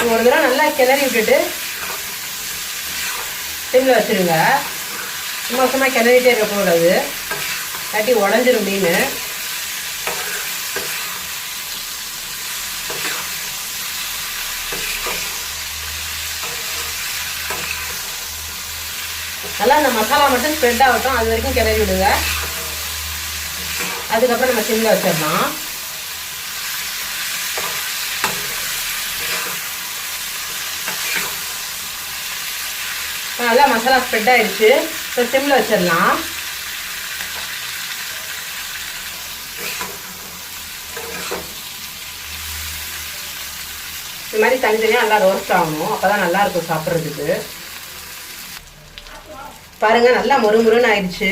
ஒரு தடவை நல்லா கிளறி விட்டுட்டு சிம்மில் வச்சுருங்க. சும்மா கிளறிட்டே இருக்கக்கூடாது, தட்டி உடஞ்சிரும் மீன். நல்லா அந்த மசாலா மட்டும் ஸ்ப்ரெட் ஆகட்டும், அது வரைக்கும் கிளறி விடுங்க. அதுக்கப்புறம் நம்ம சிம்மில் வச்சிடலாம். நல்லா மசாலா ஸ்ப்ரெட் ஆயிடுச்சு. இப்போ சிம்மில் வச்சிடலாம். இது மாதிரி தனித்தனியாக நல்லா ரோஸ்ட் ஆகணும், அப்போ தான் நல்லாயிருக்கும் சாப்பிட்றதுக்கு. பாருங்கள் நல்லா மொறுமொறுன்னு ஆயிடுச்சு.